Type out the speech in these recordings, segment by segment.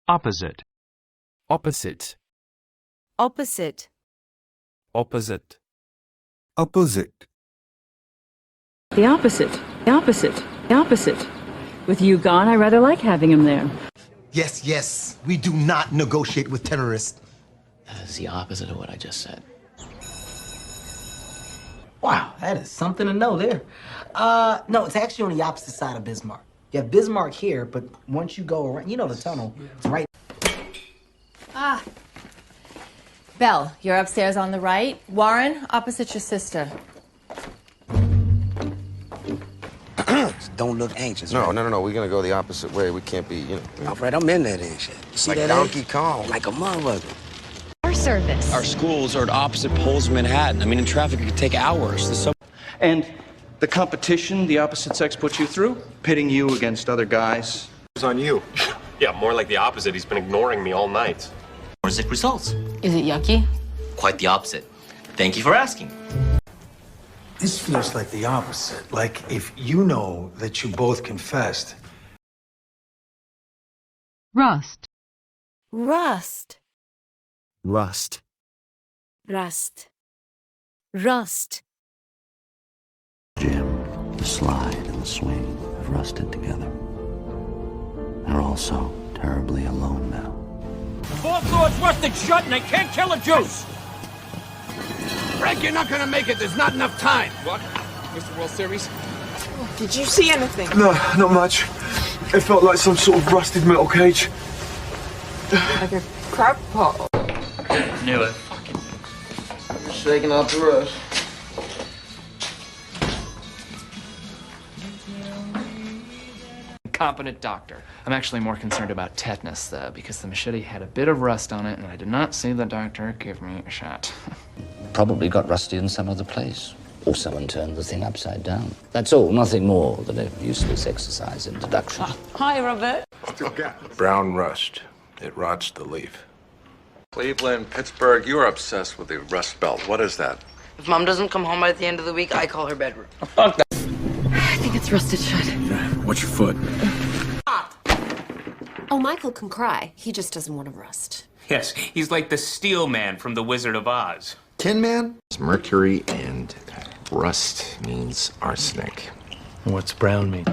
Opposite. Opposite. Opposite. Opposite. Opposite. The opposite. The opposite. The opposite. With you gone, I rather like having him there. Yes, yes. We do not negotiate with terrorists. That is the opposite of what I just said. Wow, that is something to know there. No, it's actually on the opposite side of Bismarck. You have Bismarck here, but once you go around, you know the tunnel, it's right. Ah. Belle, you're upstairs on the right. Warren, opposite your sister. Don't look anxious. No, right? no, no, no. We're gonna go the opposite way. We can't be, you know. All right, I'm in that in shit. See Like that Donkey egg? Kong. Like a motherfucker. Our service. Our schools are at opposite poles of Manhattan. I mean, in traffic, it could take hours. And the competition the opposite sex puts you through, pitting you against other guys. It's on you. Yeah, more like the opposite. He's been ignoring me all night. It results. Is it yucky? Quite the opposite. Thank you for asking. This feels like the opposite. Like if you know that you both confessed. Rust. Rust. Rust. Rust. Rust. Jim, the slide and the swing have rusted together. They're all so terribly alone now. Both doors rusted shut and I can't kill a juice! Frank, you're not gonna make it. There's not enough time. What? Mr. World Series? Did you see anything? No, not much. It felt like some sort of rusted metal cage. Like a crock pot. Knew it. You're shaking out the rust. Competent doctor. I'm actually more concerned about tetanus, though, because the machete had a bit of rust on it, and I did not see the doctor give me a shot. Probably got rusty in some other place. Or someone turned the thing upside down. That's all, nothing more than a useless exercise in deduction. Hi, Robert. Brown rust. It rots the leaf. Cleveland, Pittsburgh, you're obsessed with the Rust Belt. What is that? If Mom doesn't come home at the end of the week, I call her bedroom. I think it's rusted shut. What's your foot? Oh, Michael can cry. He just doesn't want to rust. Yes, he's like the Steel Man from The Wizard of Oz. Tin Man? Mercury and rust means arsenic. What's brown mean?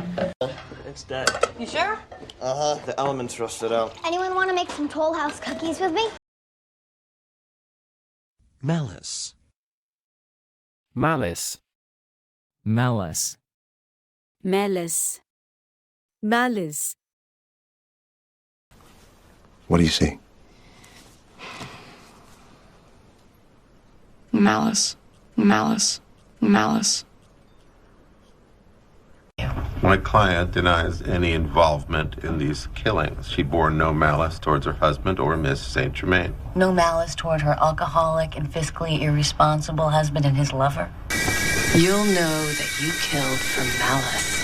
It's dead. You sure? Uh-huh. The elements rusted out. Anyone want to make some Toll House cookies with me? Malice. Malice. Malice. Malice. Malice. What do you see? Malice. Malice. Malice. My client denies any involvement in these killings. She bore no malice towards her husband or Miss Saint Germain. No malice toward her alcoholic and fiscally irresponsible husband and his lover. You'll know that you killed for malice.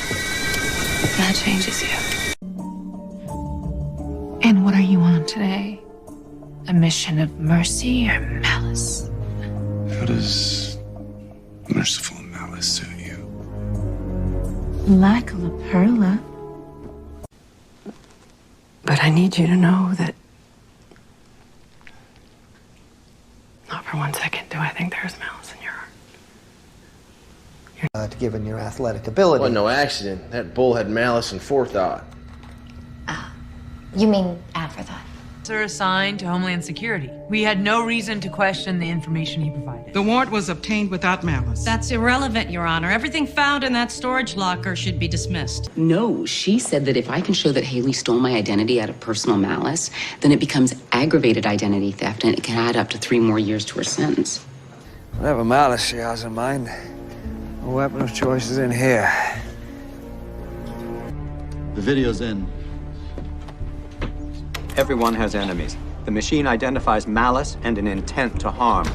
That changes you. And what are you on today? A mission of mercy or malice? How does merciful malice suit you? Like La Perla. But I need you to know that not for 1 second do I think there's malice in your heart. Given your athletic ability. Well, no accident. That bull had malice and forethought. You mean afterthought? Are assigned to Homeland Security. We had no reason to question the information he provided. The warrant was obtained without malice. That's irrelevant, Your Honor. Everything found in that storage locker should be dismissed. No, she said that if I can show that Haley stole my identity out of personal malice, then it becomes aggravated identity theft, and it can add up to 3 more years to her sentence. Whatever malice she has in mind, the weapon of choice is in here. The video's in. Everyone has enemies. The machine identifies malice and an intent to harm.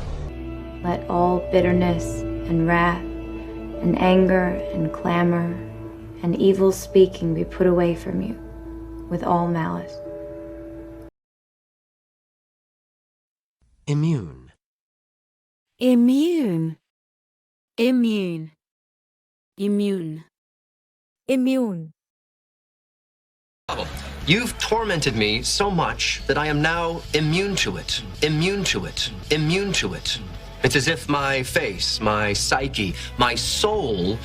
Let all bitterness and wrath and anger and clamor and evil speaking be put away from you with all malice. Immune. Immune. Immune. Immune. Immune. You've tormented me so much that I am now immune to it. Immune to it. Immune to it. It's as if my face, my psyche, my soul...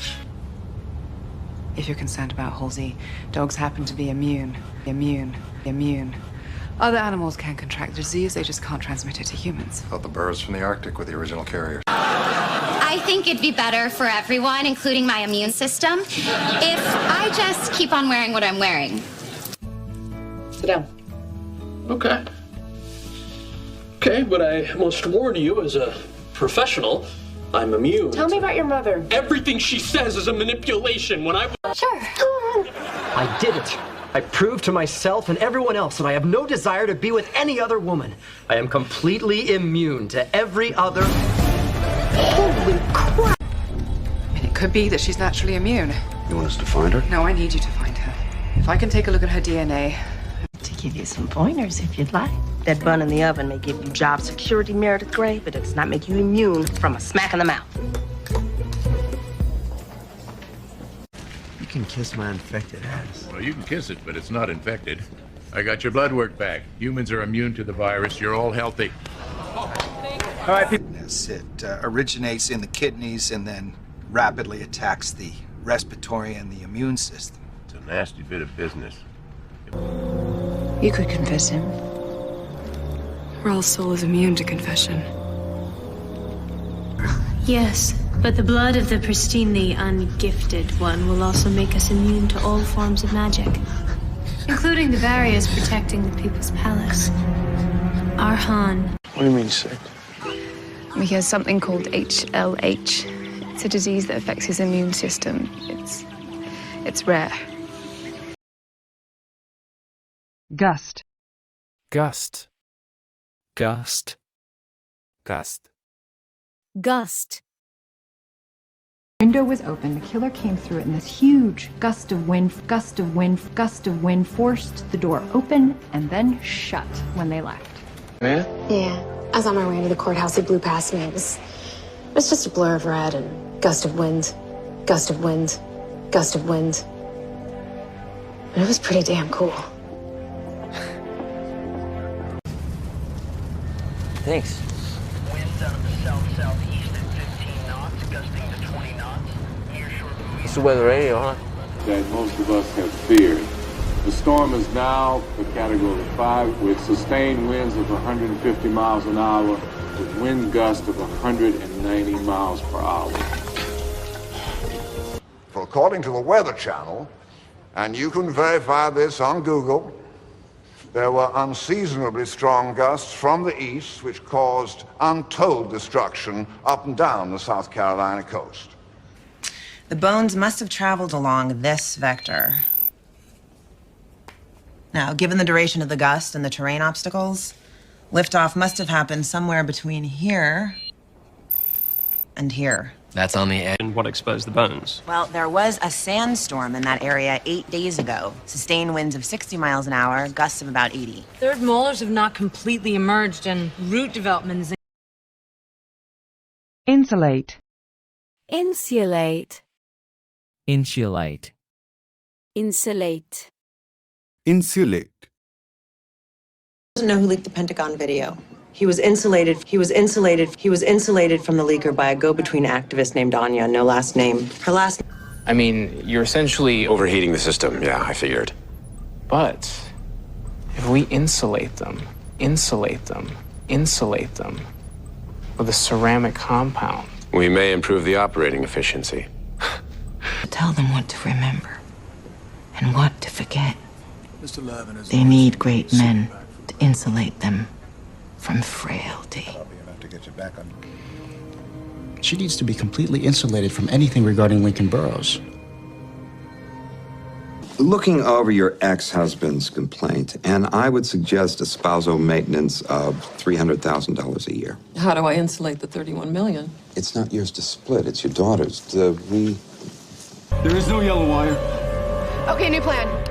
If you're concerned about Halsey, dogs happen to be immune. Immune. Immune. Other animals can contract the disease, they just can't transmit it to humans. Thought the birds from the Arctic were the original carriers. I think it'd be better for everyone, including my immune system, if I just keep on wearing what I'm wearing. Sit down. Okay. Okay, but I must warn you, as a professional, I'm immune. Tell me about your mother. Everything she says is a manipulation. When I... Sure. I did it. I proved to myself and everyone else that I have no desire to be with any other woman. I am completely immune to every other... Holy crap! I mean, it could be that she's naturally immune. You want us to find her? No, I need you to find her. If I can take a look at her DNA... To give you some pointers, if you'd like. That bun in the oven may give you job security, Meredith Grey, but it does not make you immune from a smack in the mouth. You can kiss my infected ass. Well, you can kiss it, but it's not infected. I got your blood work back. Humans are immune to the virus. You're all healthy. All right, people. Yes, it originates in the kidneys and then rapidly attacks the respiratory and the immune system. It's a nasty bit of business. You could confess him. Raul's soul is immune to confession. Yes, but the blood of the pristinely ungifted one will also make us immune to all forms of magic, including the barriers protecting the people's palace. Arhan. What do you mean sick? He has something called HLH. It's a disease that affects his immune system. It's rare. Gust. Gust. Gust. Gust. Gust. Window was open. The killer came through it, and this huge gust of wind forced the door open and then shut when they left. Yeah? Yeah. I was on my way to the courthouse. He blew past me. It was just a blur of red and gust of wind, gust of wind, gust of wind. And it was pretty damn cool. Thanks. Winds out of the south-southeast at 15 knots, gusting to 20 knots. It's the weather radio, huh? That most of us have feared. The storm is now a Category 5 with sustained winds of 150 miles an hour with wind gusts of 190 miles per hour. For according to the Weather Channel, and you can verify this on Google, there were unseasonably strong gusts from the east which caused untold destruction up and down the South Carolina coast. The bones must have traveled along this vector. Now, given the duration of the gust and the terrain obstacles, liftoff must have happened somewhere between here and here. That's on the edge. And what exposed the bones? Well, there was a sandstorm in that area 8 days ago. Sustained winds of 60 miles an hour, gusts of about 80. Third molars have not completely emerged, and root development is... Insulate. Insulate. Insulate. Insulate. Insulate. Doesn't know who leaked the Pentagon video. He was insulated from the leaker by a go-between activist named Anya, no last name. Her last... I mean, you're essentially... Overheating the system, yeah, I figured. But if we insulate them with a ceramic compound... We may improve the operating efficiency. Tell them what to remember and what to forget. Mr. Levin is... They need great men to insulate them from frailty. She needs to be completely insulated from anything regarding Lincoln Burrows. Looking over your ex-husband's complaint, and I would suggest a spousal maintenance of $300,000 a year. How do I insulate the $31 million? It's not yours to split, it's your daughter's. There is no yellow wire. Okay, new plan.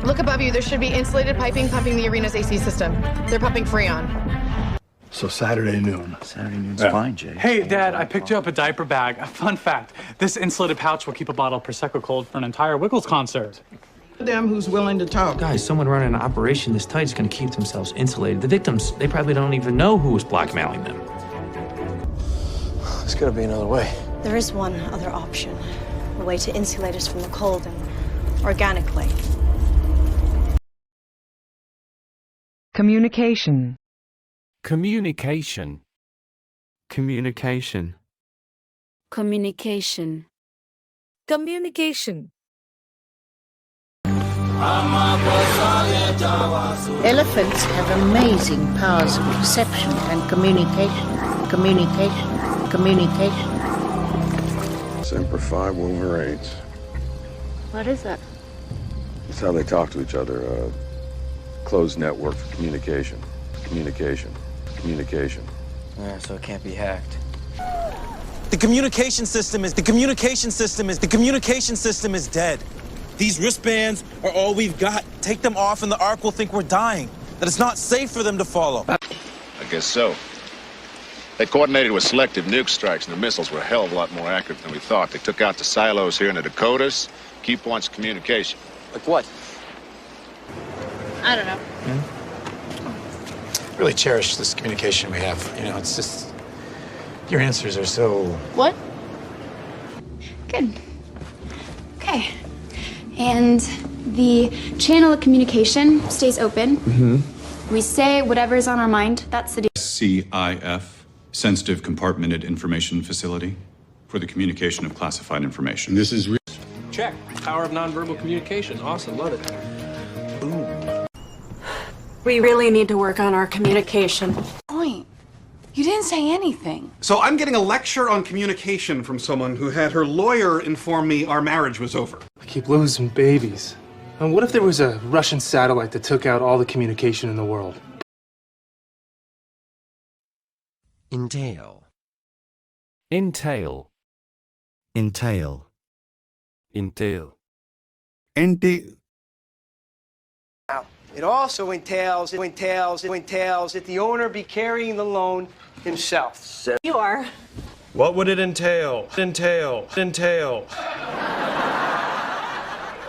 Look above you. There should be insulated piping pumping the arena's AC system. They're pumping Freon. So Saturday noon. Saturday noon's fine, Jay. Hey, Dad, I picked you up a diaper bag. A fun fact, this insulated pouch will keep a bottle of Prosecco cold for an entire Wiggles concert. Them who's willing to talk. Guys, someone running an operation this tight is going to keep themselves insulated. The victims, they probably don't even know who was blackmailing them. There's got to be another way. There is one other option. A way to insulate us from the cold in an organic way. Communication. Communication. Communication. Communication. Communication. Elephants have amazing powers of perception and communication. Communication. Semper Fi, Wolverines. What is that? It's how they talk to each other. A closed network for communication. Communication. Yeah, so it can't be hacked. The communication system is dead. These wristbands are all we've got. Take them off and the Ark will think we're dying. That it's not safe for them to follow. I guess so. They coordinated with selective nuke strikes, and the missiles were a hell of a lot more accurate than we thought. They took out the silos here in the Dakotas, key points of communication. Like what? I don't know. Really cherish this communication we have. You know, it's just, your answers are so... What? Good. Okay. And the channel of communication stays open. We say whatever is on our mind. That's the deal. CIF, Sensitive Compartmented Information Facility, for the communication of classified information. This is Check. Power of nonverbal communication. Awesome. Love it. Boom. We really need to work on our communication. Point. You didn't say anything. So I'm getting a lecture on communication from someone who had her lawyer inform me our marriage was over. I keep losing babies. And what if there was a Russian satellite that took out all the communication in the world? Entail. Entail. Entail. Entail. It also entails that the owner be carrying the loan himself. You are. What would it entail? Entail.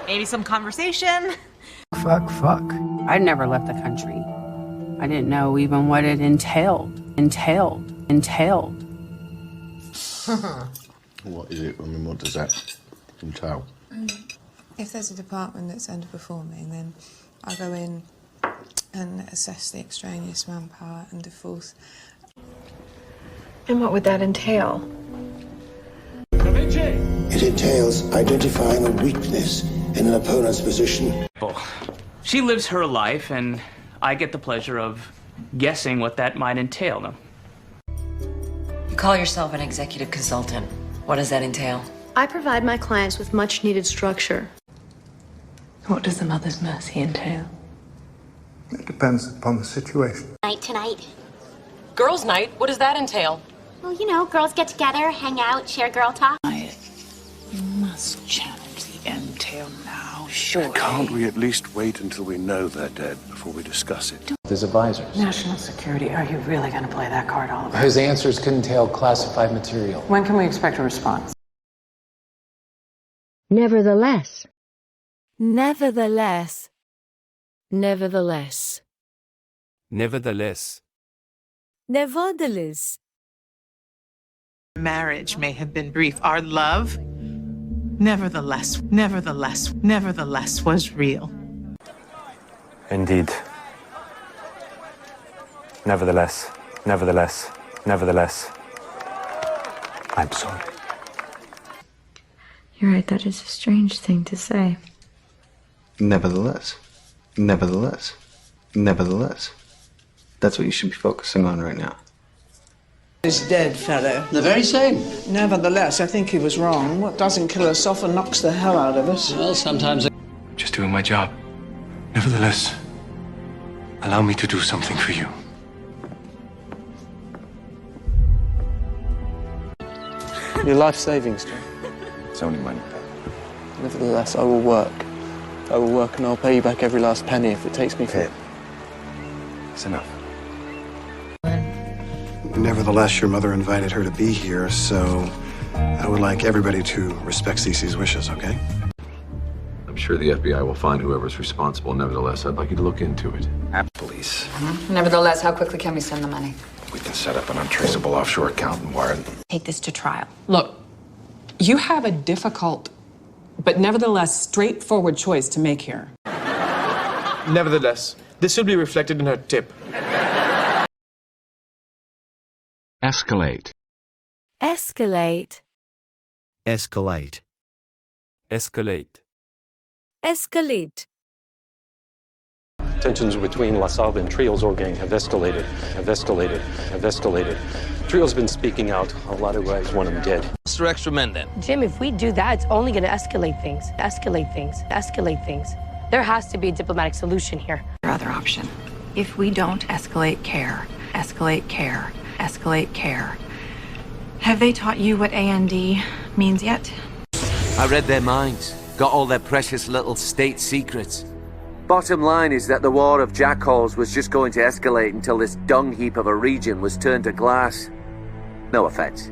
Maybe some conversation. Fuck. I never left the country. I didn't know even what it entailed. What is it? I mean, what does that entail? If there's a department that's underperforming, then I go in and assess the extraneous manpower and defaults. And what would that entail? It entails identifying a weakness in an opponent's position. She lives her life, and I get the pleasure of guessing what that might entail. No? You call yourself an executive consultant. What does that entail? I provide my clients with much needed structure. What does the mother's mercy entail? It depends upon the situation. Night tonight. Girls' night? What does that entail? Well, you know, girls get together, hang out, share girl talk. You must challenge the entail now, sure. Can't we at least wait until we know they're dead before we discuss it? There's advisors. National security, are you really going to play that card all over? His answers could entail classified material. When can we expect a response? Nevertheless. Nevertheless. Marriage may have been brief. Our love, nevertheless was real. Indeed. Nevertheless. I'm sorry. You're right, that is a strange thing to say. Nevertheless. That's what you should be focusing on right now. Is dead, fellow. The very same. Nevertheless, I think he was wrong. What doesn't kill us often knocks the hell out of us. Well, sometimes Just doing my job. Nevertheless, allow me to do something for you. Your life savings, John. It's only money. Nevertheless, I will work. And I'll pay you back every last penny if it takes me for... It's enough. Nevertheless, your mother invited her to be here, so I would like everybody to respect Cece's wishes, okay? I'm sure sure the FBI will find whoever's responsible. Nevertheless, I'd like you to look into it. Police. Nevertheless, how quickly can we send the money? We can set up an untraceable offshore account and wire it. Take this to trial. Look, you have a difficult, but nevertheless straightforward choice to make here. Nevertheless, this should be reflected in her tip. Escalate. Escalate. Escalate. Escalate. Escalate. Tensions between La Salve and Trio's gang have escalated. Trio's been speaking out. A lot of guys want him dead. Mr. Extra Men, then. Jim, if we do that, it's only going to escalate things. There has to be a diplomatic solution here. Other option. If we don't escalate care, have they taught you what A&D means yet? I read their minds, got all their precious little state secrets. Bottom line is that the war of jackals was just going to escalate until this dung heap of a region was turned to glass. No offense.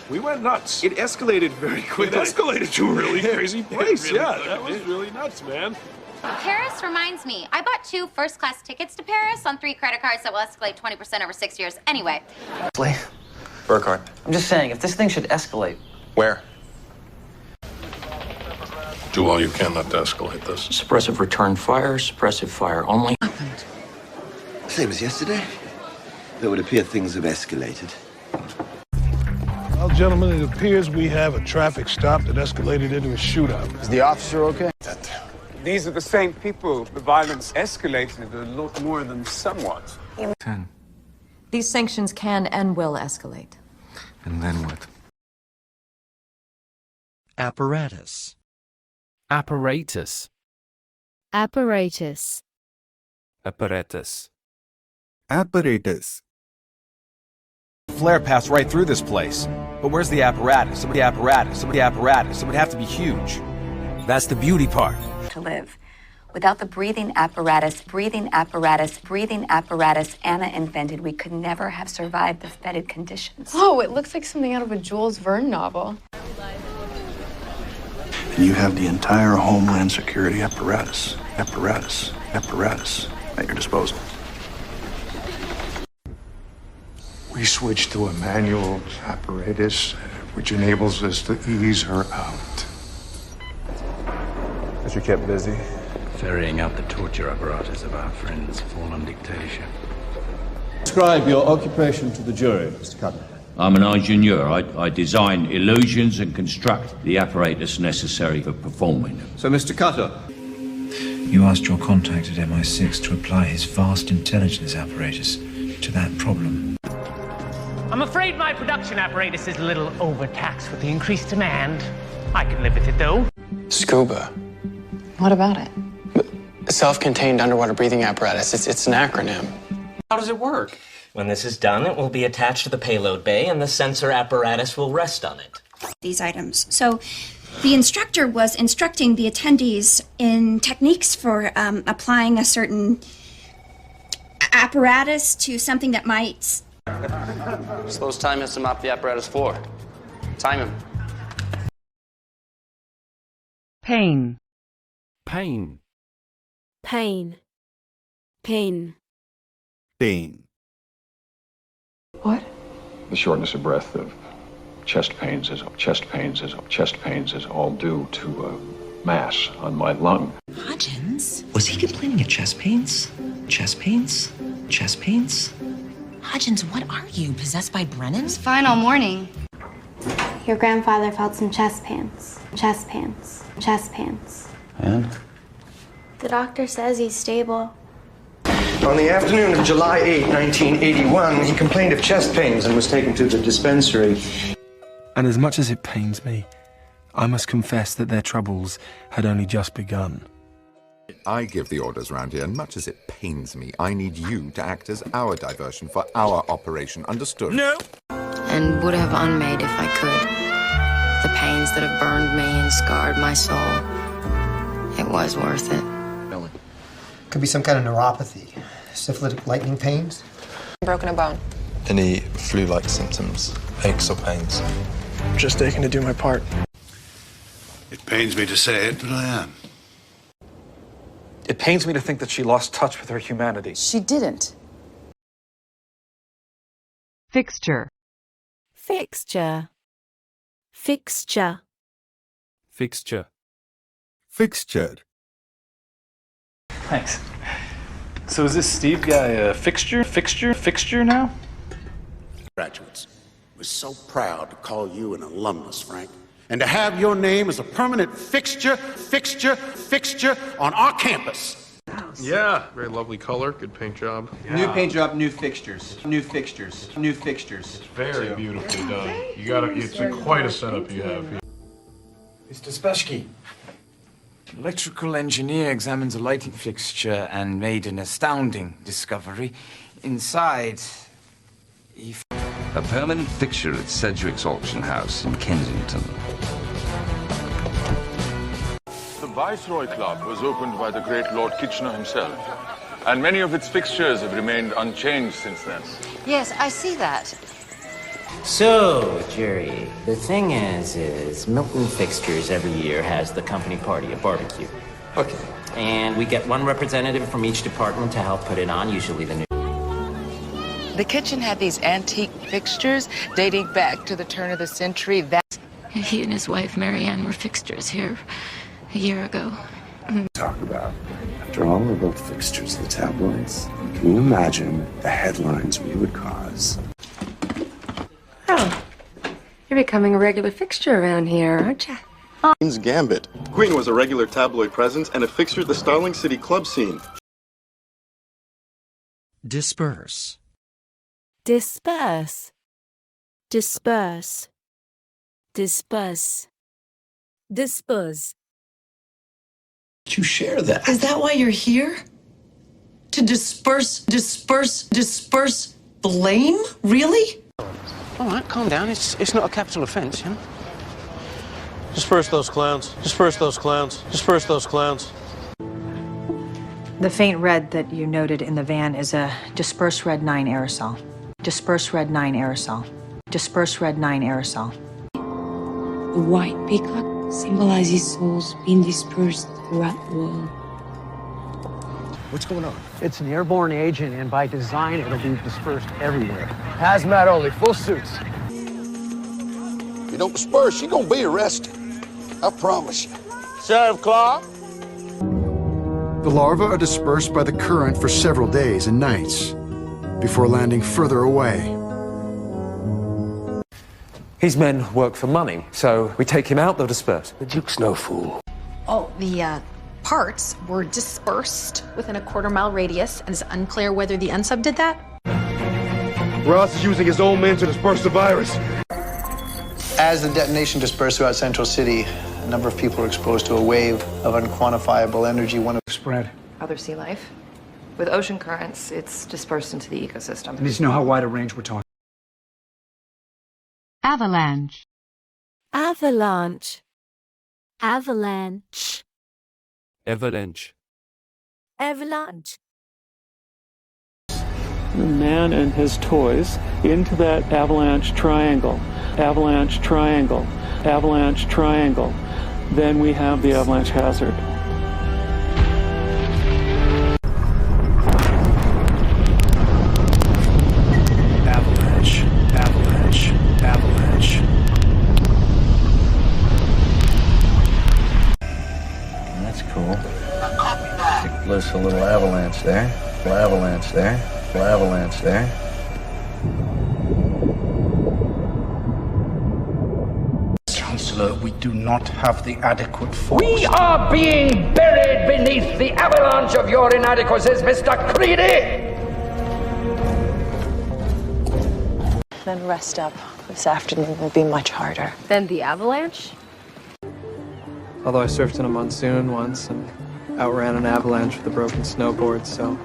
We went nuts. It escalated very quickly. It escalated to a really crazy place. That was really nuts, man. Paris reminds me. I bought 2 first-class tickets to Paris on 3 credit cards that will escalate 20% over 6 years. Anyway. Burkhardt. I'm just saying, if this thing should escalate. Where? Do all you can not to escalate this. Suppressive return fire, suppressive fire only. Same as yesterday. It would appear things have escalated. Well, gentlemen, it appears we have a traffic stop that escalated into a shootout. Is the officer okay? These are the same people. The violence escalated a lot more than somewhat. 10. These sanctions can and will escalate. And then what? Apparatus. Apparatus. Apparatus. Apparatus. Apparatus. Flare passed right through this place. But where's the apparatus? It would have to be huge. That's the beauty part. To live. Without the breathing apparatus Anna invented, we could never have survived the fetid conditions. Oh, it looks like something out of a Jules Verne novel. And you have the entire Homeland Security apparatus at your disposal. We switched to a manual apparatus, which enables us to ease her out. But you're kept busy. Ferrying out the torture apparatus of our friends, fallen dictatorship. Describe your occupation to the jury, Mr. Cutler. I'm an ingenieur. I design illusions and construct the apparatus necessary for performing them. So, Mr. Cutter, you asked your contact at MI6 to apply his vast intelligence apparatus to that problem. I'm afraid my production apparatus is a little overtaxed with the increased demand. I can live with it, though. SCUBA. What about it? Self-contained underwater breathing apparatus. It's an acronym. How does it work? When this is done, it will be attached to the payload bay, and the sensor apparatus will rest on it. These items. So the instructor was instructing the attendees in techniques for applying a certain apparatus to something that might... Slowest time has to mop the apparatus floor. Time him. Pain. Pain. Pain. Pain. Pain. What? The shortness of breath, of chest pains is all due to mass on my lung. Hodgins? Was he complaining of chest pains? Hodgins, what are you, possessed by Brennan? It's fine all morning. Your grandfather felt some chest pains. And? The doctor says he's stable. On the afternoon of July 8, 1981, he complained of chest pains and was taken to the dispensary. And as much as it pains me, I must confess that their troubles had only just begun. I give the orders round here, and much as it pains me, I need you to act as our diversion for our operation. Understood? No! And would have unmade if I could. The pains that have burned me and scarred my soul. It was worth it. Could be some kind of neuropathy, syphilitic lightning pains. Broken a bone. Any flu-like symptoms, aches or pains? Just aching to do my part. It pains me to say it, but I am. It pains me to think that she lost touch with her humanity. She didn't. Fixture. Fixture. Fixture. Fixture. Fixtured. Thanks. So is this Steve guy a fixture now? Graduates, we're so proud to call you an alumnus, Frank. And to have your name as a permanent fixture on our campus. Yeah, very lovely color, good paint job. Yeah. New paint job, new fixtures. New fixtures. New fixtures. It's very beautifully done. You gotta, it's quite a setup you have here. Mr. Speshky, electrical engineer examines a lighting fixture and made an astounding discovery. Inside, a permanent fixture at Sedgwick's auction house in Kensington. The Viceroy Club was opened by the great Lord Kitchener himself, and many of its fixtures have remained unchanged since then. Yes, I see that. So, Jerry, the thing is Milton Fixtures every year has the company party, a barbecue. Okay. And we get one representative from each department to help put it on, usually the new. The kitchen had these antique fixtures dating back to the turn of the century. He and his wife, Marianne, were fixtures here a year ago. Talk about. After all, we're both fixtures of the tabloids. Can you imagine the headlines we would cause? Oh, you're becoming a regular fixture around here, aren't you? Queen's Gambit. Queen was a regular tabloid presence and a fixture at the Starling City club scene. Disperse. Disperse. Disperse. Disperse. Disperse. You share that. Is that why you're here? To disperse blame? Really? All right, calm down. It's not a capital offense, you know? Disperse those clowns. Disperse those clowns. Disperse those clowns. The faint red that you noted in the van is a disperse red 9 aerosol. Disperse red 9 aerosol. Disperse red 9 aerosol. The white peacock symbolizes souls being dispersed throughout the world. What's going on? It's an airborne agent, and by design, it'll be dispersed everywhere. Hazmat only, full suits. If you don't disperse, you're gonna be arrested. I promise you. Sheriff Clark? The larvae are dispersed by the current for several days and nights before landing further away. His men work for money, so we take him out, they'll disperse. The Duke's no fool. Oh, the parts were dispersed within a quarter-mile radius, and it's unclear whether the unsub did that. Ross is using his own men to disperse the virus. As the detonation dispersed throughout Central City, a number of people were exposed to a wave of unquantifiable energy. One of spread. Other sea life. With ocean currents, it's dispersed into the ecosystem. I need to know how wide a range we're talking. Avalanche. Avalanche. Avalanche. Avalanche. Avalanche. The man and his toys into that avalanche triangle. Avalanche triangle. Avalanche triangle. Then we have the avalanche hazard. Avalanche. Avalanche. Avalanche. That's cool. Stick loose a little avalanche there. Avalanche there. Avalanche there. Chancellor, we do not have the adequate force. We are being buried beneath the avalanche of your inadequacies, Mr. Creedy! Then rest up. This afternoon will be much harder. Then the avalanche? Although I surfed in a monsoon once and outran an avalanche with a broken snowboard, so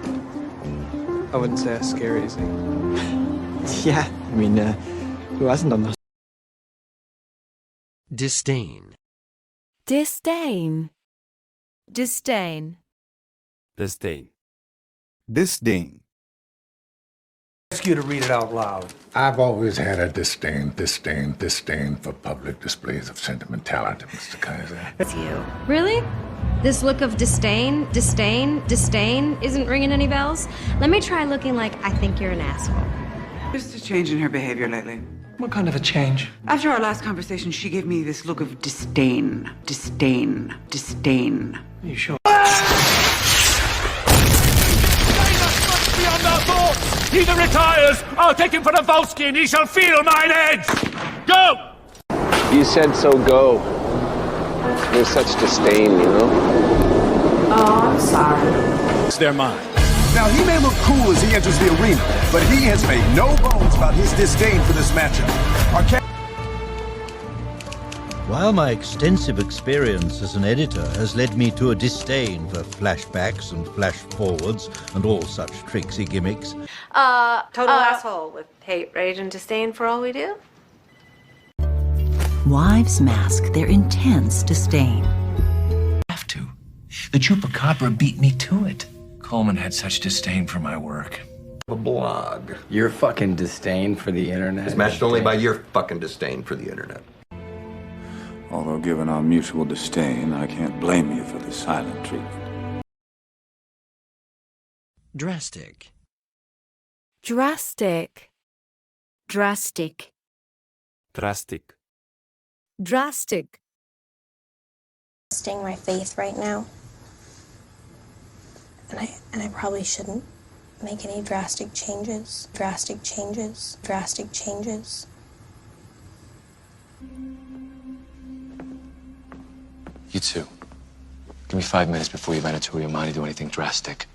I wouldn't say I scare easy. Yeah, I mean, who hasn't done those? Disdain. Disdain. Disdain. Disdain. Disdain. Ask you to read it out loud. I've always had a disdain for public displays of sentimentality, Mr. Kaiser. It's you. Really? This look of disdain isn't ringing any bells? Let me try looking like I think you're an asshole. Just a change in her behavior lately. What kind of a change? After our last conversation, she gave me this look of disdain. Disdain. Are you sure? Beyond our thoughts! He that retires, I'll take him for a Volsky and he shall feel mine edge! Go! You said so, go. There's such disdain, you know? Oh, I'm sorry. It's their mind. Now, he may look cool as he enters the arena, but he has made no bones about his disdain for this matchup. While my extensive experience as an editor has led me to a disdain for flashbacks and flash-forwards and all such tricksy gimmicks. Total asshole with hate, rage, and disdain for all we do. Wives mask their intense disdain. Have to. The chupacabra beat me to it. Coleman had such disdain for my work. A blog. Your fucking disdain for the internet is matched only by your fucking disdain for the internet. Although given our mutual disdain, I can't blame you for the silent treatment. Drastic. Drastic. Drastic. Drastic. Drastic. Testing my faith right now. And I probably shouldn't make any drastic changes. Drastic changes. Drastic changes. You too. Give me 5 minutes before you mandatory your mind to do anything drastic.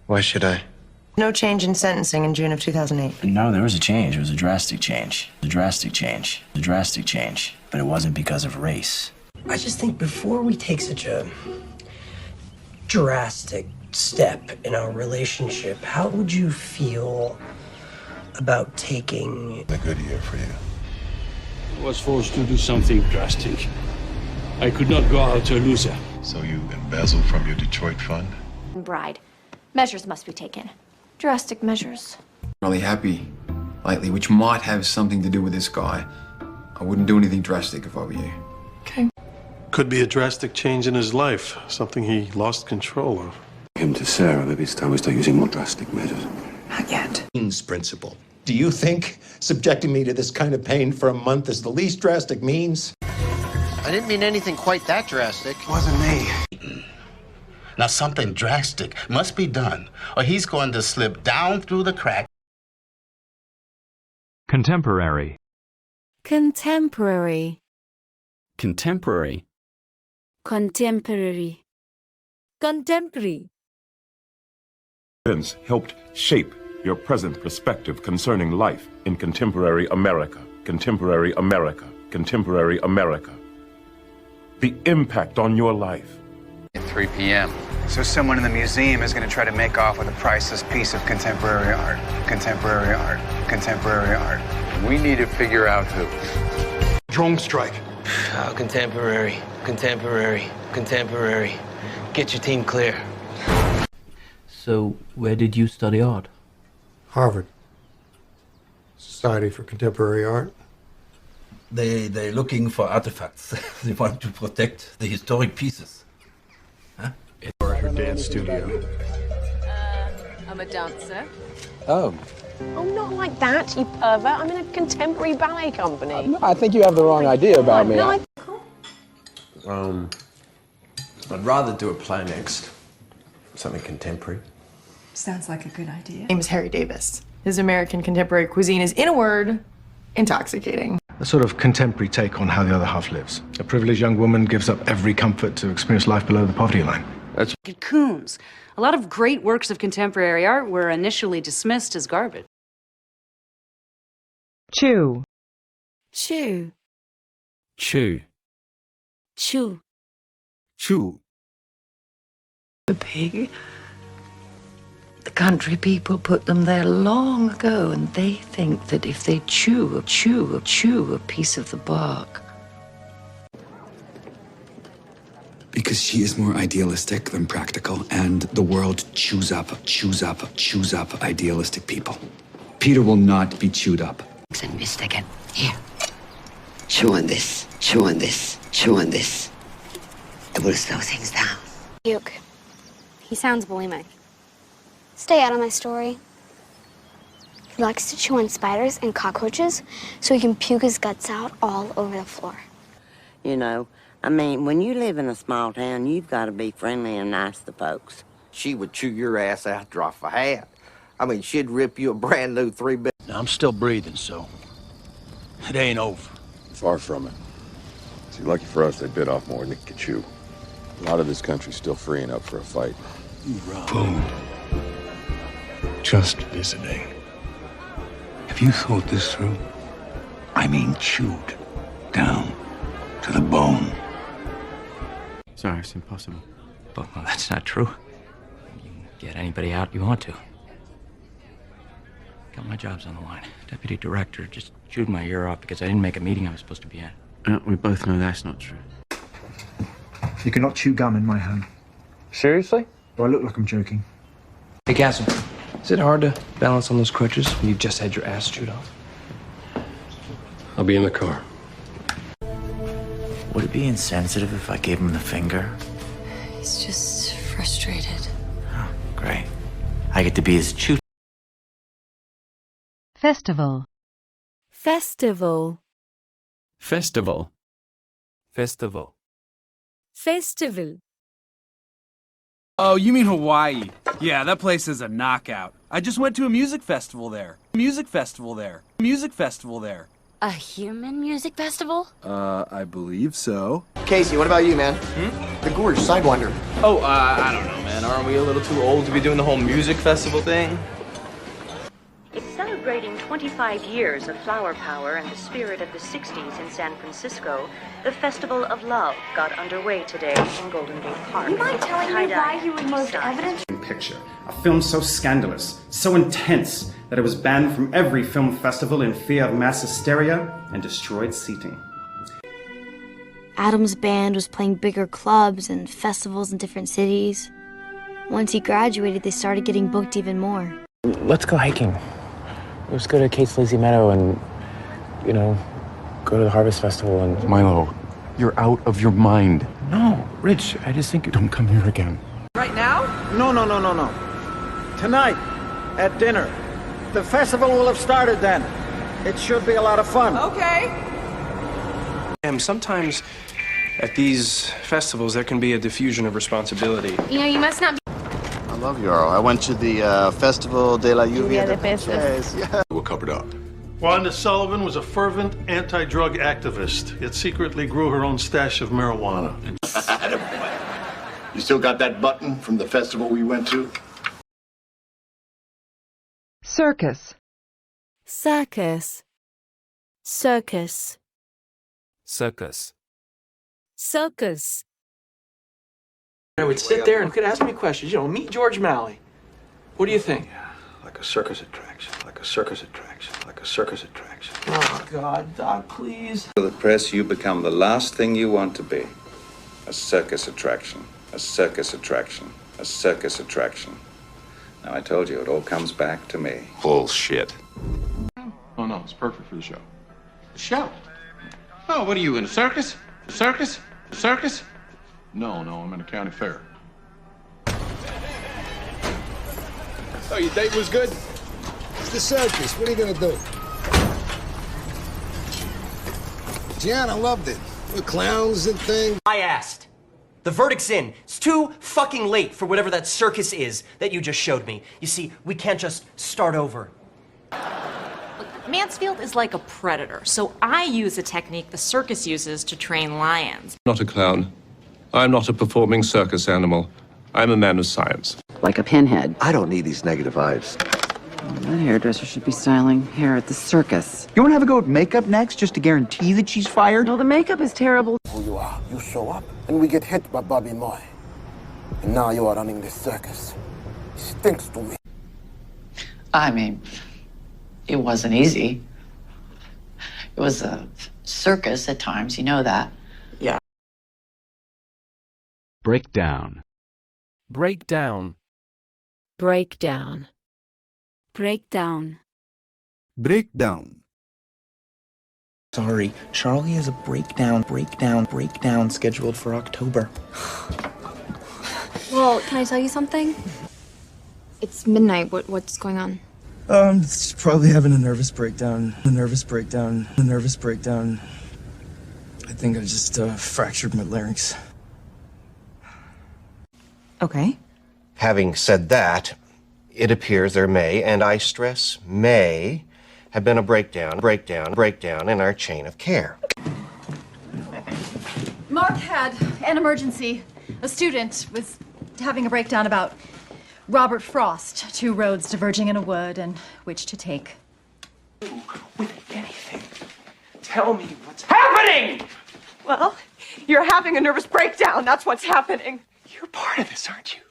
Why should I? No change in sentencing in June of 2008. No, there was a change. It was a drastic change. A drastic change. A drastic change. But it wasn't because of race. I just think before we take such a drastic step in our relationship, how would you feel about taking a good year for you? I was forced to do something drastic. I could not go out a loser. So you embezzled from your Detroit fund? Bride. Measures must be taken. Drastic measures. Really happy lately, which might have something to do with this guy. I wouldn't do anything drastic if I were you. Okay. Could be a drastic change in his life, something he lost control of. Him to Sarah, maybe it's time we start using more drastic measures. Not yet. Means principle. Do you think subjecting me to this kind of pain for a month is the least drastic means? I didn't mean anything quite that drastic. Wasn't me. Now something drastic must be done, or he's going to slip down through the crack. Contemporary. Contemporary. Contemporary. Contemporary. Contemporary. Events helped shape your present perspective concerning life in contemporary America. Contemporary America. Contemporary America. The impact on your life. At 3 p.m. So someone in the museum is going to try to make off with a priceless piece of contemporary art. Contemporary art. Contemporary art. We need to figure out who. Drone strike. Oh, contemporary. Get your team clear. So, where did you study art? Harvard. Society for Contemporary Art. They're looking for artifacts. They want to protect the historic pieces. Huh? Or her dance studio. I'm a dancer. Oh. Oh, not like that, you pervert. I'm in a contemporary ballet company. I think you have the wrong idea about me. No, I'd rather do a play next. Something contemporary. Sounds like a good idea. His name is Harry Davis. His American contemporary cuisine is, in a word, intoxicating. A sort of contemporary take on how the other half lives. A privileged young woman gives up every comfort to experience life below the poverty line. At Coombs, a lot of great works of contemporary art were initially dismissed as garbage. Chew. Chew. Chew. Chew. Chew. The pig. The country people put them there long ago, and they think that if they chew a piece of the bark. Be Because she is more idealistic than practical, and the world chews up idealistic people. Peter will not be chewed up. Again. Here. Chew on this. Chew on this. Chew on this. It will slow things down. Puke. He sounds bulimic. Stay out of my story. He likes to chew on spiders and cockroaches so he can puke his guts out all over the floor. You know, I mean, when you live in a small town, you've got to be friendly and nice to folks. She would chew your ass out, drop a hat. I mean, she'd rip you a brand new 3-bit. Now, I'm still breathing, so it ain't over. Far from it. See, lucky for us, they bit off more than they could chew. A lot of this country's still freeing up for a fight. Boom. Just visiting. Have you thought this through? I mean, chewed down to the bone. Sorry, it's impossible. But well, that's not true. You can get anybody out you want to. Got my job's on the line. Deputy director just chewed my ear off because I didn't make a meeting I was supposed to be at. We both know that's not true. You cannot chew gum in my home. Seriously? Do I look like I'm joking? Hey, Castle, is it hard to balance on those crutches when you've just had your ass chewed off? I'll be in the car. Would it be insensitive if I gave him the finger? He's just frustrated. Oh, great. I get to be his chew. Festival. Festival. Festival. Festival. Festival. Oh, you mean Hawaii? Yeah, that place is a knockout. I just went to a music festival there. Music festival there. Music festival there. A human music festival? I believe so. Casey, what about you, man? The Gorge, Sidewinder. Oh, I don't know, man. Aren't we a little too old to be doing the whole music festival thing? It's celebrating 25 years of flower power and the spirit of the 60s in San Francisco. The Festival of Love got underway today in Golden Gate Park. You mind telling me why you removed evidence? Picture. A film so scandalous, so intense, that it was banned from every film festival in fear of mass hysteria and destroyed seating. Adam's band was playing bigger clubs and festivals in different cities. Once he graduated, they started getting booked even more. Let's go hiking. Let's go to Kate's Lazy Meadow and, you know, go to the Harvest Festival and... Milo, you're out of your mind. No, Rich, I just think... Don't come here again. Right now? No. Tonight, at dinner. The festival will have started then. It should be a lot of fun. Okay. Sometimes at these festivals, there can be a diffusion of responsibility. You know, you must not be... I love Yarrow. I went to the Festival de la Lluvia de Peces. Yeah. We're covered up. Wanda Sullivan was a fervent anti-drug activist, yet secretly grew her own stash of marijuana. You still got that button from the festival we went to? Circus. Circus. Circus. Circus. Circus. I would sit there and could ask me questions. You know, meet George Malley. What do you think? Like a circus attraction. Like a circus attraction. Like a circus attraction. Oh, God, Doc, please. For the press, you become the last thing you want to be. A circus attraction. A circus attraction. A circus attraction. Now, I told you, it all comes back to me. Bullshit. Oh, no, it's perfect for the show. Show? Oh, what are you, in a circus? A circus? A circus? No, I'm in a county fair. Oh, your date was good? It's the circus. What are you gonna do? Gianna loved it. With clowns and things. I asked. The verdict's in. It's too fucking late for whatever that circus is that you just showed me. You see, we can't just start over. Mansfield is like a predator, so I use a technique the circus uses to train lions. Not a clown. I'm not a performing circus animal. I'm a man of science. Like a pinhead. I don't need these negative vibes. That hairdresser should be styling hair at the circus. You want to have a go at makeup next, just to guarantee that she's fired? No, the makeup is terrible. Who you are. You show up, and we get hit by Bobby Moy. And now you are running this circus. It stinks to me. I mean, it wasn't easy. It was a circus at times, you know that. Breakdown. Breakdown. Breakdown. Breakdown. Breakdown. Sorry, Charlie has a breakdown scheduled for October. Well, can I tell you something? It's midnight. What's going on? She's probably having a nervous breakdown. I think I just fractured my larynx. Okay. Having said that, it appears there may, and I stress may, have been a breakdown in our chain of care. Mark had an emergency. A student was having a breakdown about Robert Frost, two roads diverging in a wood and which to take. With anything, tell me what's happening! Well, you're having a nervous breakdown. That's what's happening. You're part of this, aren't you?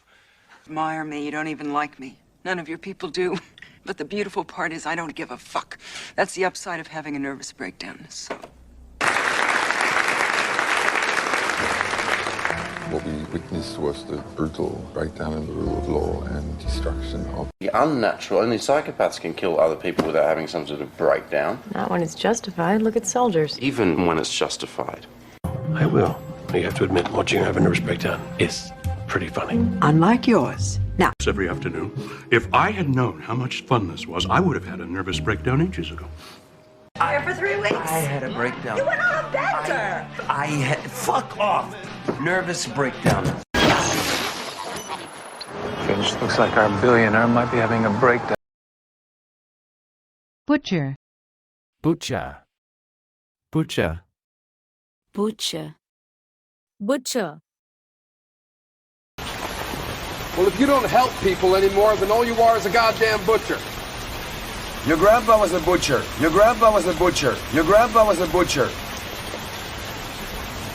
Admire me, you don't even like me. None of your people do. But the beautiful part is I don't give a fuck. That's the upside of having a nervous breakdown. So. What we witnessed was the brutal breakdown in the rule of law and destruction of... The unnatural, only psychopaths can kill other people without having some sort of breakdown. Not when it's justified. Look at soldiers. Even when it's justified. I will. You have to admit, watching her have a nervous breakdown is pretty funny. Unlike yours. Now. Every afternoon. If I had known how much fun this was, I would have had a nervous breakdown ages ago. Here for 3 weeks. I had a breakdown. You went on a bender. Fuck off! Nervous breakdown. Finch, looks like our billionaire might be having a breakdown. Butcher. Butcher. Butcher. Butcher. Butcher. Well, if you don't help people anymore, then all you are is a goddamn butcher. Your grandpa was a butcher. Your grandpa was a butcher. Your grandpa was a butcher.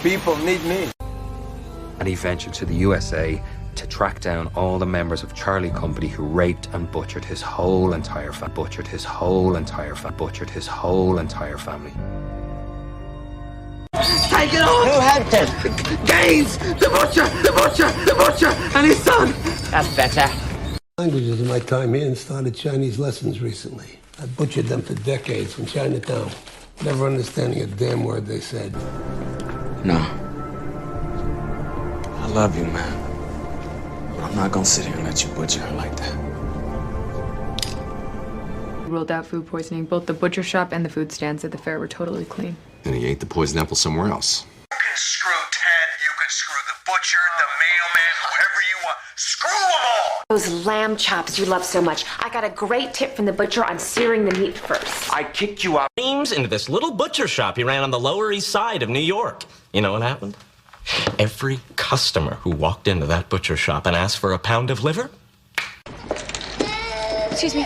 People need me. And he ventured to the USA to track down all the members of Charlie Company who raped and butchered his whole entire family. Butchered his whole entire family. Take it off! Who had them? Gaines! The butcher, and his son! That's better. Languages in my time here and started Chinese lessons recently. I butchered them for decades from Chinatown, never understanding a damn word they said. No. I love you, man. But I'm not gonna sit here and let you butcher her like that. Ruled out food poisoning. Both the butcher shop and the food stands at the fair were totally clean. And he ate the poison apple somewhere else. You can screw Ted, you can screw the butcher, the mailman, whoever you want. Screw them all! Those lamb chops you love so much. I got a great tip from the butcher on searing the meat first. I kicked you out. Into this little butcher shop he ran on the Lower East Side of New York. You know what happened? Every customer who walked into that butcher shop and asked for a pound of liver. Excuse me.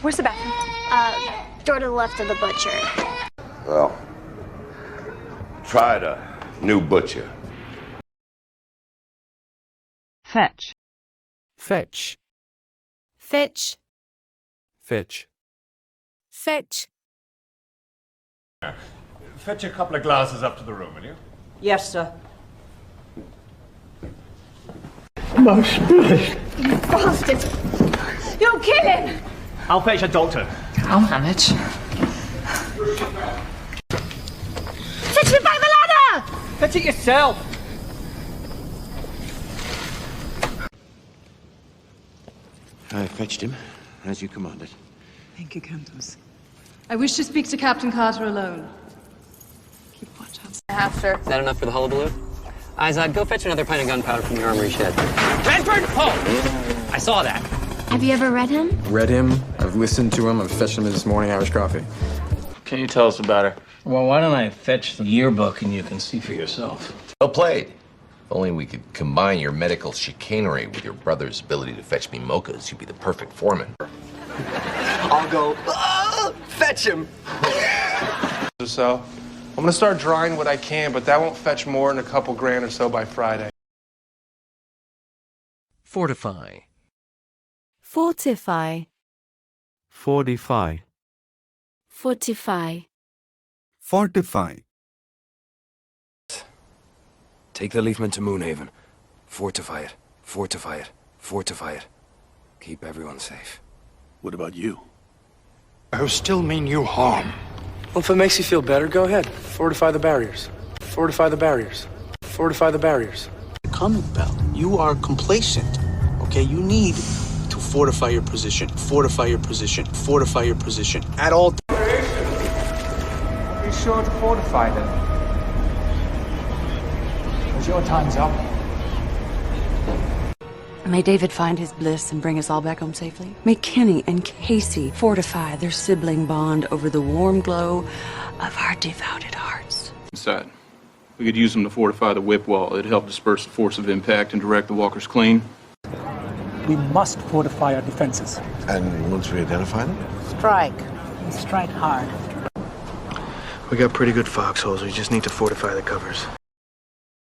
Where's the bathroom? Door to the left of the butcher. Well, tried a new butcher. Fetch. Fetch. Fetch. Fetch. Fetch. Fetch a couple of glasses up to the room, will you? Yes, sir. My spirit! You bastard! You're kidding! I'll fetch a doctor. I'll manage. Fetch me by the ladder! Fetch it yourself! I fetched him, as you commanded. Thank you, Countess. I wish to speak to Captain Carter alone. Keep watch out. After. Is that enough for the hullabaloo? Izod, go fetch another pint of gunpowder from the armory shed. Transferred to Paul! I saw that. Have you ever read him? Read him, I've listened to him, I've fetched him this morning Irish coffee. Can you tell us about her? Well, why don't I fetch the yearbook and you can see for yourself? Well played. If only we could combine your medical chicanery with your brother's ability to fetch me mochas, you'd be the perfect foreman. I'll go, fetch him! So, I'm gonna start drawing what I can, but that won't fetch more than a couple grand or so by Friday. Fortify. Fortify. Fortify. Fortify. Fortify. Take the Leafman to Moonhaven. Fortify it. Fortify it. Fortify it. Keep everyone safe. What about you? I will still mean you harm. Well, if it makes you feel better, go ahead. Fortify the barriers. Fortify the barriers. Fortify the barriers. Coming, Bell. You are complacent. Okay, you need to fortify your position. Fortify your position. Fortify your position. At all times. Be sure to fortify them. Because your time's up. May David find his bliss and bring us all back home safely. May Kenny and Casey fortify their sibling bond over the warm glow of our devoted hearts. Inside. We could use them to fortify the whip wall. It'd help disperse the force of impact and direct the walkers clean. We must fortify our defenses. And once we identify them? Strike. And strike hard. We got pretty good foxholes. We just need to fortify the covers.